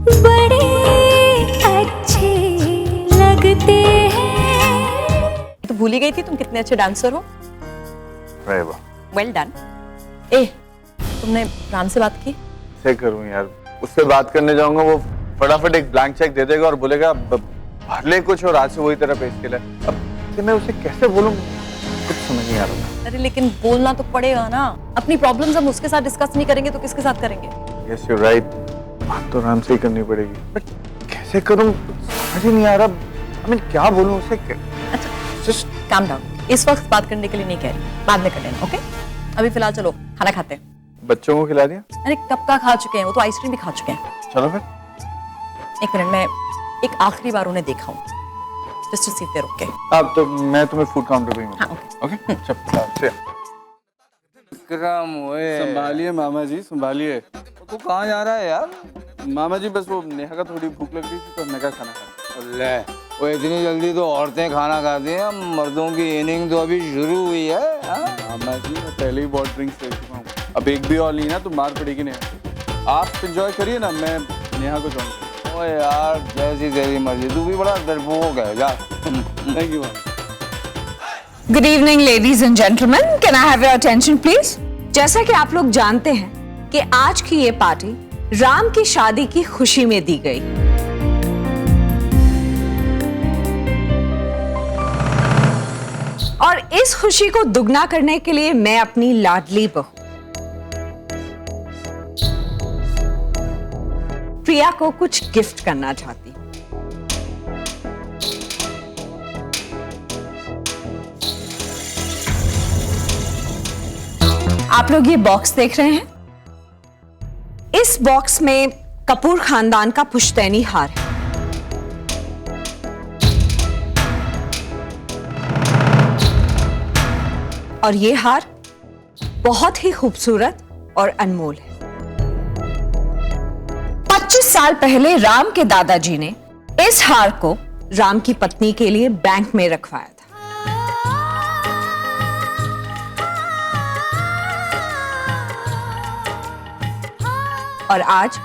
बड़े अच्छे लगते हैं। तो भूल ही गई थी तुम कितने अच्छे डांसर हो। Well done. ए, तुमने राम से बात की? क्या करूं यार, उससे बात करने जाऊंगा वो फटाफट एक ब्लैंक चेक दे देगा और बोलेगा भर ले कुछ और आज से वही तरह पेश के लिए। अब मैं उसे कैसे बोलूं, कुछ समझ नहीं आ रहा। अरे लेकिन बोलना तो पड़ेगा ना। अपनी प्रॉब्लम्स हम उसके साथ डिस्कस नहीं करेंगे तो किसके साथ करेंगे? यस यू राइट, बात तो राम से ही करनी पड़ेगी, बट कैसे करूं समझ ही नहीं आ रहा। मैं क्या बोलूं उसे? अच्छा जस्ट काम डाउन, इस वक्त बात करने के लिए नहीं कह रही, बाद में कर लेना। ओके अभी फिलहाल चलो खाना खाते हैं। बच्चों को खिला दिया? अरे कब का खा चुके हैं, वो तो आइसक्रीम भी खा चुके हैं। चलो फिर। एक मिनट, मैं एक आखिरी बार उन्हें देखा हूँ, just to see if they are okay. अब तो मैं तुम्हें फूड काउंटर पे ही मिलूंगा। हाँ ओके चल। विक्रम ओए, संभालिए मामा जी संभालिए। तू कहाँ जा रहा है यार? मामा जी बस वो नेहा का थोड़ी भूख लग रही थी तो हमने कहा खाना खाना। ले, वो इतनी जल्दी तो औरतें खाना खाती हैं, मर्दों की इनिंग तो अभी शुरू हुई है। मामा जी मैं पहले ही बहुत ड्रिंक्स ले चुका हूँ, अब एक भी और ली ना तो मार पड़ेगी नेहा। आप एंजॉय करिए ना, मैं नेहा को ज्वाइन करूँ। ओए यार जैसी तेरी मर्जी, तू भी बड़ा डरपोक है जा। Thank you mama. Good evening ladies and gentleman, can I have your attention please? जैसा कि आप लोग जानते हैं कि आज की ये पार्टी राम की शादी की खुशी में दी गई। और इस खुशी को दुगना करने के लिए मैं अपनी लाडली बहू प्रिया को कुछ गिफ्ट करना चाहती हूं। आप लोग ये बॉक्स देख रहे हैं, इस बॉक्स में कपूर खानदान का पुश्तैनी हार है। और ये हार बहुत ही खूबसूरत और अनमोल है। 25 साल पहले राम के दादाजी ने इस हार को राम की पत्नी के लिए बैंक में रखवाया था। और आज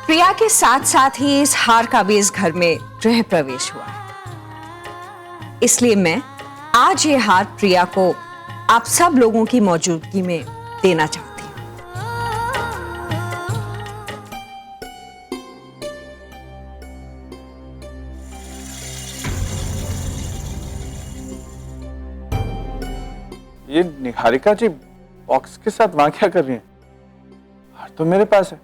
प्रिया के साथ साथ ही इस हार का भी इस घर में गृह प्रवेश हुआ है। इसलिए मैं आज ये हार प्रिया को आप सब लोगों की मौजूदगी में देना चाहती हूं। ये निहारिका जी बॉक्स के साथ वहां क्या कर रही हैं? हार तो मेरे पास है।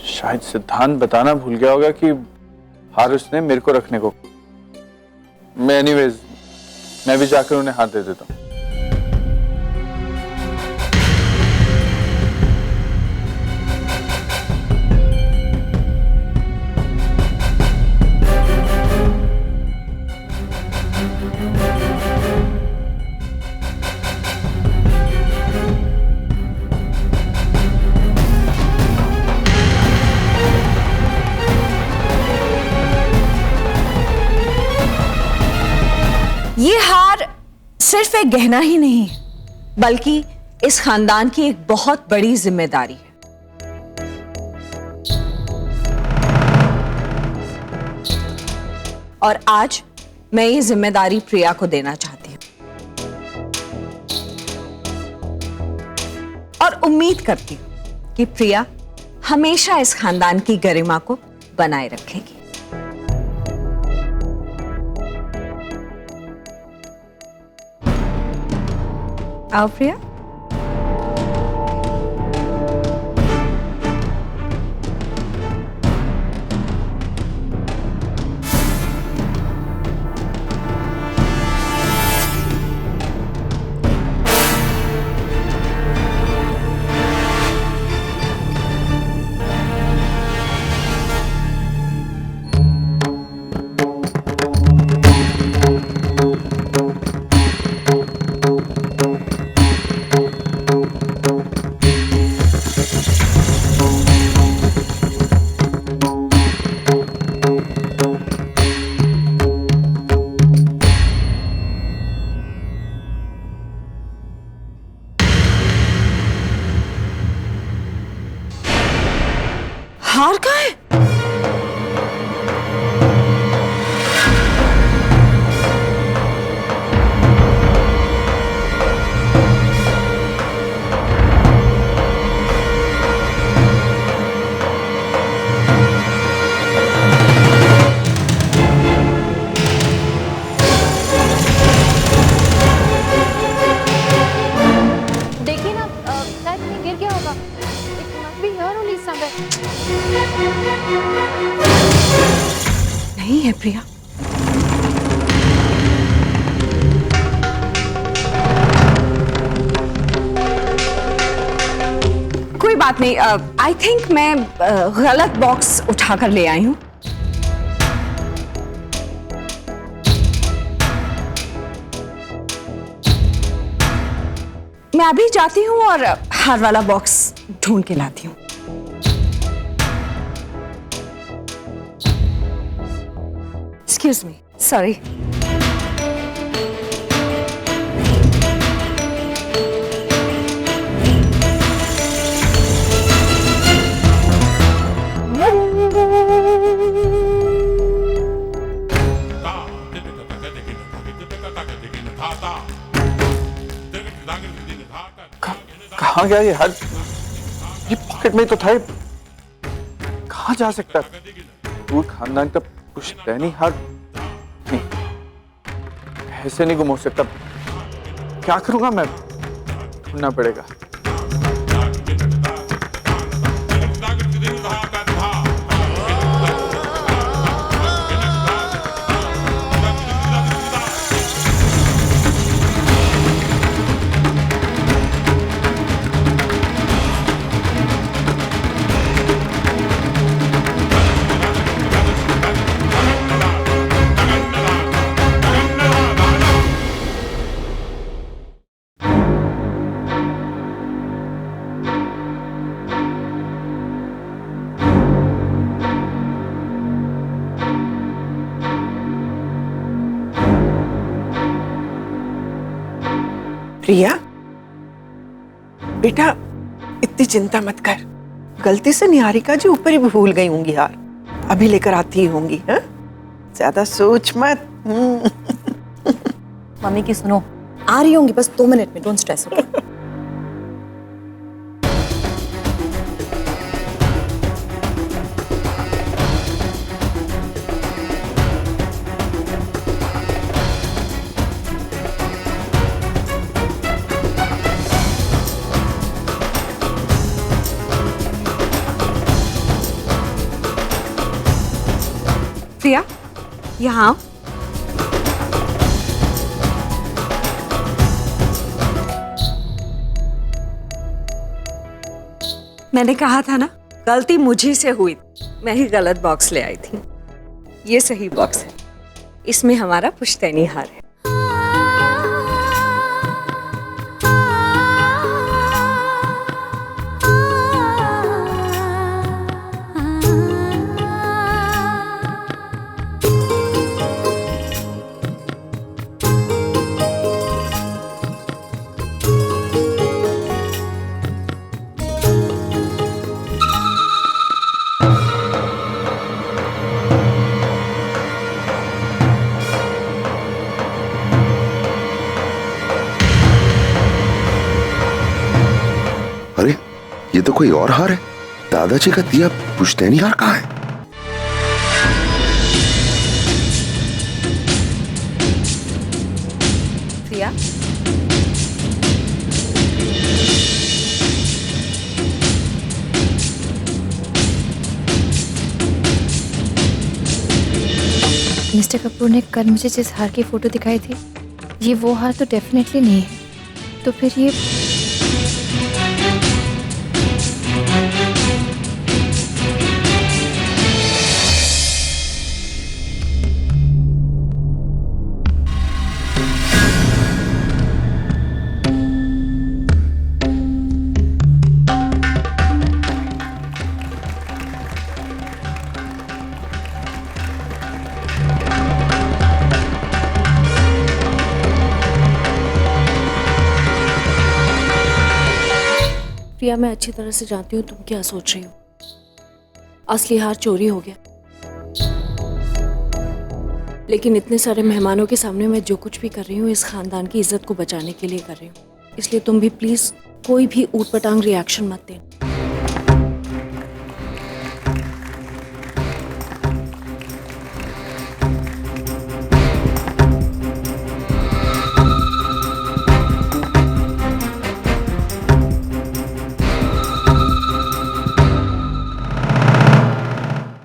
शायद सिद्धांत बताना भूल गया होगा कि हार उसने मेरे को रखने को। मैं एनीवेज मैं भी जाकर उन्हें हार दे देता हूँ। ये हार सिर्फ एक गहना ही नहीं बल्कि इस खानदान की एक बहुत बड़ी जिम्मेदारी है। और आज मैं ये जिम्मेदारी प्रिया को देना चाहती हूं और उम्मीद करती हूं कि प्रिया हमेशा इस खानदान की गरिमा को बनाए रखेगी। आओ प्रिया। हार कहाँ है? देखिए ना, शायद कहीं गिर गया होगा। It must be here only somewhere. नहीं है प्रिया। कोई बात नहीं, आई थिंक मैं गलत बॉक्स उठाकर ले आई हूँ। मैं अभी जाती हूँ और हार वाला बॉक्स ढूंढ के लाती हूँ। Excuse me, sorry. कहाँ गया ये हार? ये पॉकेट में तो था। कहाँ जा सकता है? वो खानदान का पुश्तैनी हार नहीं, ऐसे नहीं गुम हो सकता। क्या करूंगा मैं? ढूंढना पड़ेगा। प्रिया, बेटा इतनी चिंता मत कर। गलती से निहारिका जी ऊपर ही भूल गई होंगी हार, अभी लेकर आती ही होंगी। हाँ, ज्यादा सोच मत। मम्मी की सुनो, आ रही होंगी बस 2 मिनट में, डोंट स्ट्रेस। प्रिया, यहाँ आओ। मैंने कहा था ना, गलती मुझी से हुई। मैं ही गलत बॉक्स ले आई थी। ये सही बॉक्स है, इसमें हमारा पुश्तैनी हार है। अरे ये तो कोई और हार है। दादाजी का दिया पुश्तैनी हार कहाँ है? प्रिया, मिस्टर कपूर ने कल मुझे जिस हार की फोटो दिखाई थी, ये वो हार तो डेफिनेटली नहीं है। तो फिर ये प्रिया, मैं अच्छी तरह से जानती हूँ तुम क्या सोच रही हो। असली हार चोरी हो गया, लेकिन इतने सारे मेहमानों के सामने मैं जो कुछ भी कर रही हूँ इस खानदान की इज्जत को बचाने के लिए कर रही हूँ। इसलिए तुम भी प्लीज कोई भी ऊटपटांग रिएक्शन मत देना।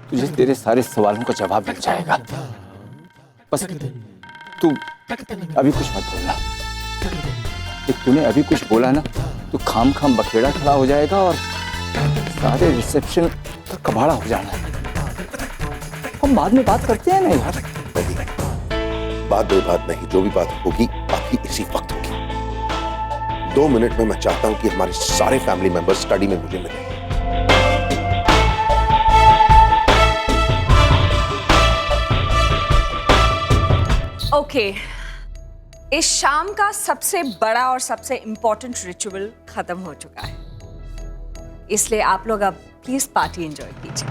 तुझे तेरे सारे सवालों का जवाब मिल जाएगा। बस तू अभी कुछ मत बोलना। तूने अभी कुछ बोला ना तो खाम खाम बखेड़ा खड़ा हो जाएगा और सारे रिसेप्शन का कबाड़ा हो जाना है। हम बाद में बात करते हैं ना यार। बात दो बात नहीं, जो भी बात होगी बाकी इसी वक्त होगी। 2 मिनट में मैं चाहता हूं कि हमारे सारे फैमिली मेंबर्स स्टडी में मुझे मिले। ओके, इस शाम का सबसे बड़ा और सबसे इंपॉर्टेंट रिचुअल खत्म हो चुका है, इसलिए आप लोग अब प्लीज पार्टी एंजॉय कीजिए।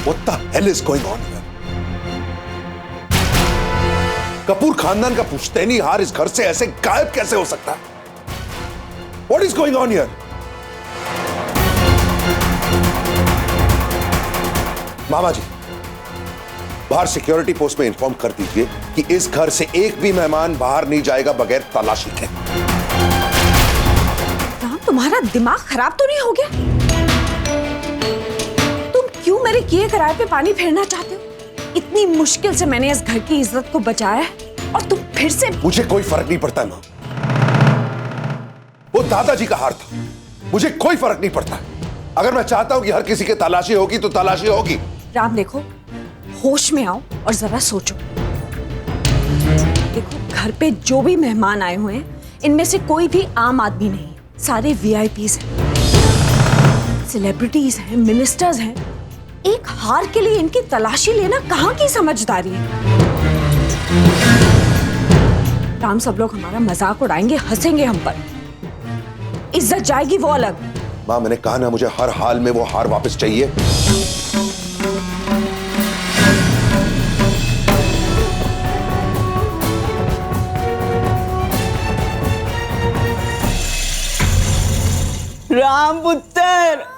What the hell is going on here? Kapoor खानदान का पुश्तैनी हार इस घर से ऐसे गायब कैसे हो सकता है? What is going on here? मामा जी, बाहर सिक्योरिटी पोस्ट में इन्फॉर्म कर दीजिए कि इस घर से एक भी मेहमान बाहर नहीं जाएगा बगैर तलाशी के। राम, तुम्हारा दिमाग खराब तो नहीं हो गया? क्यों मेरे किए कराए पे पानी फेरना चाहते हो? इतनी मुश्किल से मैंने इस घर की इज्जत को बचाया है और तुम फिर से। मुझे कोई फर्क नहीं पड़ता मां, वो दादाजी का हार था, मुझे कोई फर्क नहीं पड़ता। अगर मैं चाहता हूं कि हर किसी की तलाशी होगी तो तलाशी होगी। राम देखो, होश में आओ और जरा सोचो। देखो, घर पे जो भी मेहमान आए हुए हैं इनमें से कोई भी आम आदमी नहीं, सारे वीआईपीज हैं, सेलिब्रिटीज हैं, मिनिस्टर्स हैं। एक हार के लिए इनकी तलाशी लेना कहां की समझदारी है? राम, सब लोग हमारा मजाक उड़ाएंगे, हंसेंगे हम पर, इज्जत जाएगी वो अलग। मां, मैंने कहा ना, मुझे हर हाल में वो हार वापस चाहिए। राम पुत्र,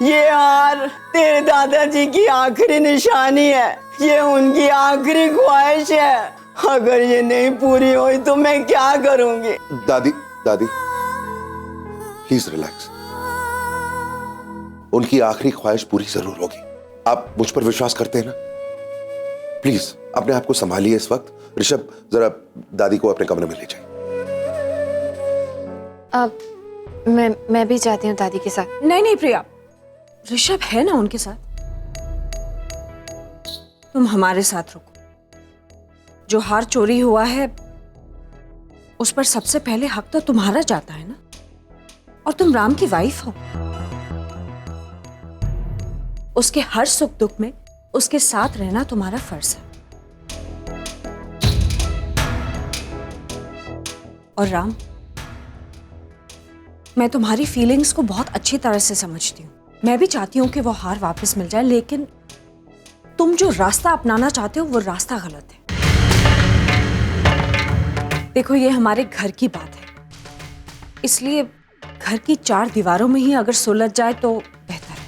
ये हार तेरे दादाजी की आखिरी निशानी है, ये उनकी आखिरी ख्वाहिश है। अगर ये नहीं पूरी हुई तो मैं क्या करूंगी? दादी, दादी प्लीज रिलैक्स। उनकी आखिरी ख्वाहिश पूरी जरूर होगी। आप मुझ पर विश्वास करते हैं ना? प्लीज अपने आप को संभालिए इस वक्त। ऋषभ, जरा दादी को अपने कमरे में ले जाइए। अब मैं भी जाती हूँ दादी के साथ। नहीं नहीं प्रिया, ऋषभ है ना उनके साथ, तुम हमारे साथ रुको। जो हार चोरी हुआ है उस पर सबसे पहले हक तो तुम्हारा जाता है ना, और तुम राम की वाइफ हो। उसके हर सुख दुख में उसके साथ रहना तुम्हारा फर्ज है। और राम, मैं तुम्हारी फीलिंग्स को बहुत अच्छी तरह से समझती हूँ। मैं भी चाहती हूँ कि वो हार वापस मिल जाए, लेकिन तुम जो रास्ता अपनाना चाहते हो वो रास्ता गलत है। देखो, ये हमारे घर की बात है, इसलिए घर की 4 दीवारों में ही अगर सुलझ जाए तो बेहतर है।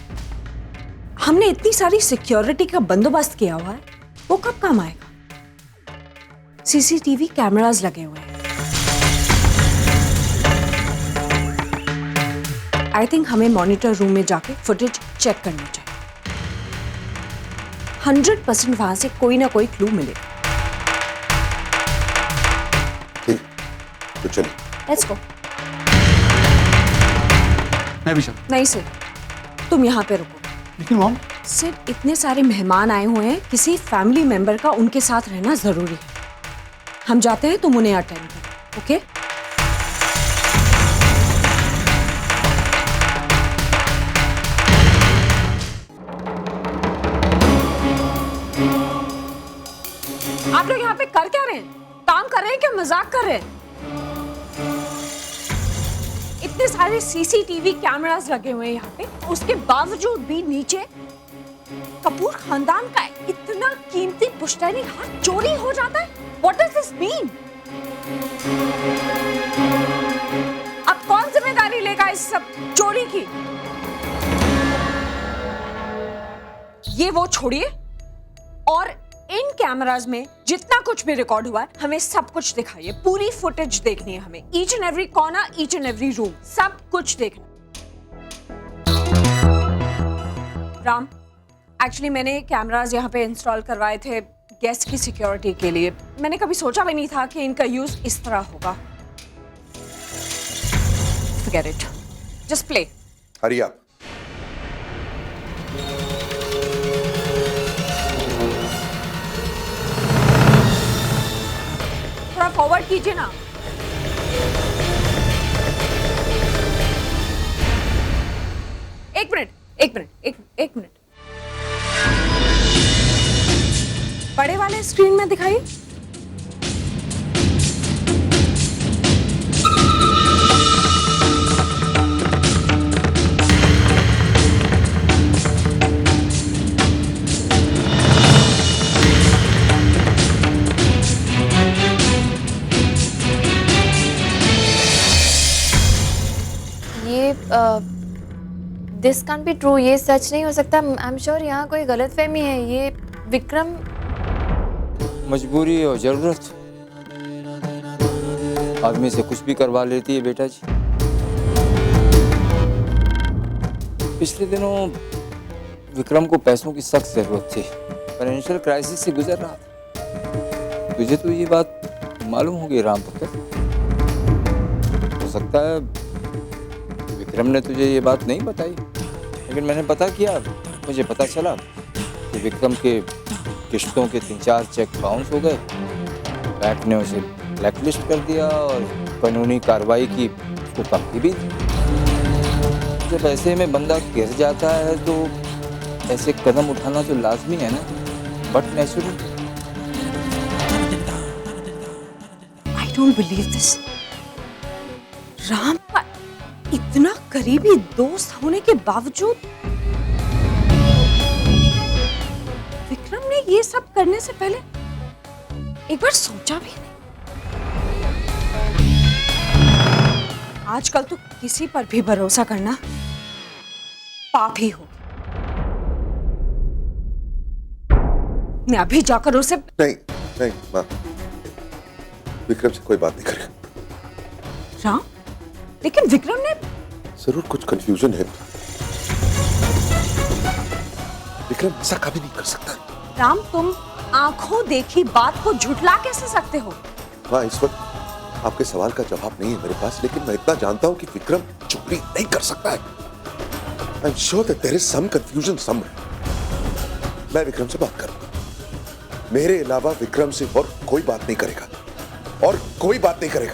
हमने इतनी सारी सिक्योरिटी का बंदोबस्त किया हुआ है, वो कब काम आएगा? सीसीटीवी कैमरास लगे हुए हैं। आई थिंक हमें मॉनिटर रूम में जाके फुटेज चेक करना चाहिए। 100% वहां से कोई ना कोई क्लू मिलेगा। ठीक, तो चलिए। Let's go. मैं भी चल। नहीं सर, तुम यहाँ पे रुको। लेकिन मॉम, सिर्फ इतने सारे मेहमान आए हुए हैं, किसी फैमिली मेंबर का उनके साथ रहना जरूरी है। हम जाते हैं, तुम उन्हें अटेंड करो। ओके? आप लोग यहाँ पे कर क्या रहे हैं? काम कर रहे हैं क्या मजाक कर रहे हैं? इतने सारे सीसीटीवी कैमरास लगे हुए हैं यहाँ पे, उसके बावजूद भी नीचे कपूर खानदान का इतना कीमती पुश्तैनी हार चोरी हो जाता है। What does this mean? अब कौन जिम्मेदारी लेगा इस सब चोरी की? ये वो छोड़िए, और इन कैमरास में जितना भी रिकॉर्ड हुआ है हमें सब कुछ दिखाइए। पूरी फुटेज देखनी है हमें, each and every corner, each and every room, सब कुछ देखना। राम, एक्चुअली मैंने कैमरास यहाँ पे इंस्टॉल करवाए थे गेस्ट की सिक्योरिटी के लिए। मैंने कभी सोचा भी नहीं था कि इनका यूज इस तरह होगा। Forget it. Just play. Hurry up. थोड़ा फॉरवर्ड कीजिए ना। एक मिनट। बड़े वाले स्क्रीन में दिखाइए। दिस कांट बी ट्रू, ये सच नहीं हो सकता। आई एम श्योर यहाँ कोई गलतफहमी है। ये विक्रम मजबूरी और जरूरत आदमी से कुछ भी करवा लेती है बेटा जी। पिछले दिनों विक्रम को पैसों की सख्त जरूरत थी, फाइनेंशियल क्राइसिस से गुजर रहा था। तुझे तो ये बात मालूम होगी राम पुत्र। हो सकता है विक्रम ने तुझे ये बात नहीं बताई, लेकिन मैंने पता किया, मुझे पता चला कि विक्रम के किश्तों के 3-4 चेक बाउंस हो गए। बैंक ने उसे ब्लैकलिस्ट कर दिया और कानूनी कार्रवाई की उसको धमकी भी दी। जब ऐसे में बंदा गिर जाता है तो ऐसे कदम उठाना तो लाजमी है ना, but natural. I don't believe this. Ram का इतना करीबी दोस्त होने के बावजूद विक्रम ने ये सब करने से पहले एक बार सोचा भी नहीं। आजकल तो किसी पर भी भरोसा करना पाप ही हो। मैं अभी जाकर उसे नहीं माँ, विक्रम से कोई बात नहीं करेगा। राम, लेकिन विक्रम ने जरूर कुछ कंफ्यूजन है। विक्रम ऐसा कभी नहीं कर सकता। राम, तुम आंखों देखी बात को झुठला कैसे सकते हो? हाँ, इस वक्त आपके सवाल का जवाब नहीं है मेरे पास, लेकिन मैं इतना जानता हूं कि विक्रम चोरी नहीं कर सकता है। I am sure that there is some confusion somewhere. मैं विक्रम से बात करूंगा। मेरे अलावा विक्रम से और कोई बात नहीं करेगा, और कोई बात नहीं करेगा।